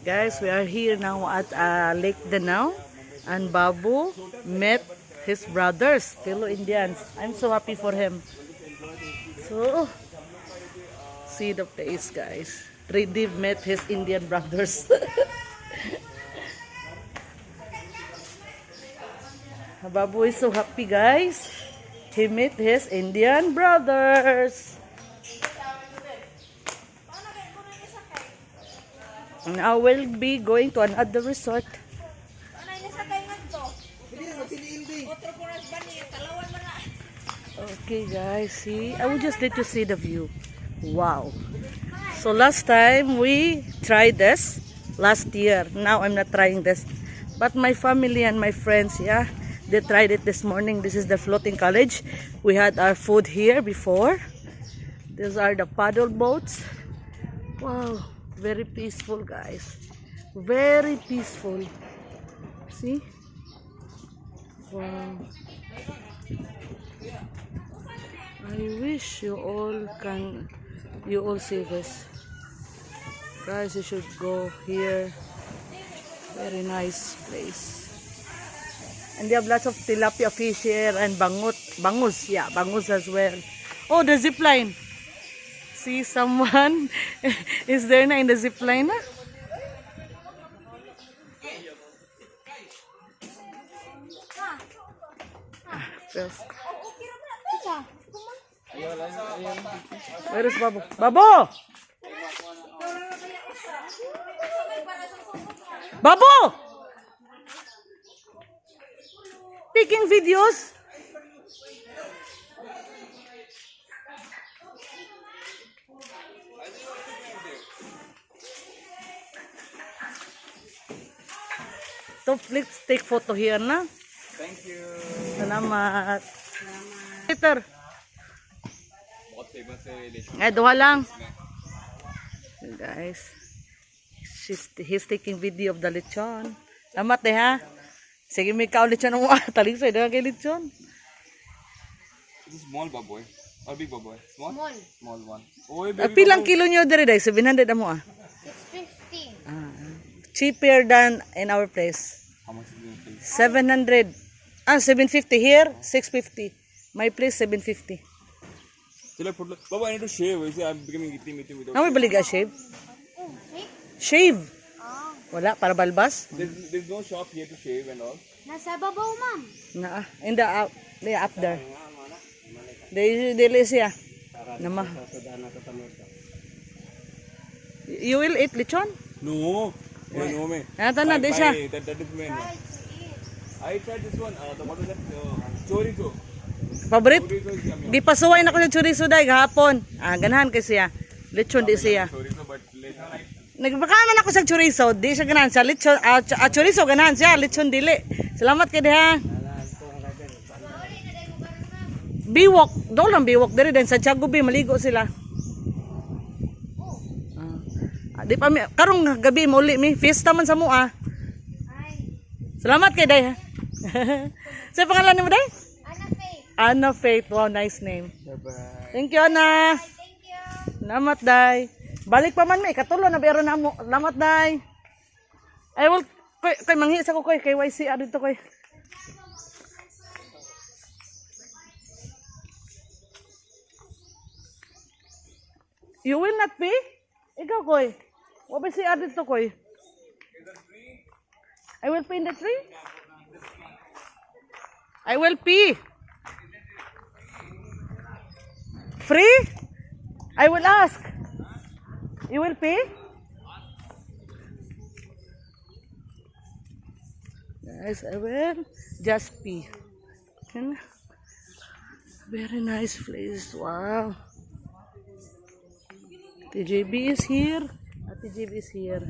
Guys, we are here now at Lake Danau, and Babu met his brothers, fellow Indians. I'm so happy for him. So, see the place, guys. Tridev met his Indian brothers. Babu is so happy, guys. He met his Indian brothers. Now we'll be going to another resort. Okay guys, see, I will just let you see the view. Wow. So last time we tried this last year. Now I'm not trying this. But my family and my friends, yeah, they tried it this morning. This is the floating college. We had our food here before. These are the paddle boats. Wow. Very peaceful, guys. Very peaceful. See? Wow. I wish you all see this. Guys, you should go here. Very nice place. And they have lots of tilapia fish here and bangus. Yeah, bangus as well. Oh, the zip line. See, someone is there na in the zip line. Where is Babu? Babu! Babu! Taking videos? So, let's take photo here na. Thank you. Salamat. Later. Ay, duha lang. Guys, he's taking video of the lechon. Salamat ha. Sige, may kao lechon mo. Talisay na kay lechon. This is small baboy. Or big baboy? Small? Small. Small one. Oh, baby Pilang kilo nyo dere day? 700 amo 650. Cheaper than in our place. How much is it? 700. 750 here, 650. My place 750. Baba, I need to shave. You see, I'm becoming itim without. May baliga shave? Oh, wait. Shave. Ah. Wala para balbas. There's no shop here to shave and all. Nasa babaw, ma'am. Na in the up there. Dili siya. Nama. You will eat lechon? No. No, me. Nata na di siya. That is main. I tried this one. What is that? Chorizo. Favorite? Chorizo is yummy. Gipasuway na ko sa chorizo day gahapon. Ganahan kay siya. Lechon di siya. Chorizo, but later night. Nagbakaman ako sa chorizo, di siya ganahan sa lechon. Chorizo ganahan siya, lechon dili. Salamat kay diha. Biwok, do lang biwok diri din sa Tiago Bay maligo sila. Di pa mi karong gabi mo uli mi fiesta man sa mua. Salamat kay day ha. Sa pangalan nimo day? Ana Faith. Anna Faith. Wow, nice name. Bye-bye. Thank you, Anna. Thank you. Salamat, day. Balik pa man, may katulo na bero na mo. Salamat, day. I will, kay manghi sa ko, kay YC, dito, kay. You will not pay? Ikaw, koy. What ba si dito, koy? I will pay in the tree? I will pay. Free? I will ask. You will pay? Guys, I will just pay. Very nice place. Wow. TJB is here. TJB is here.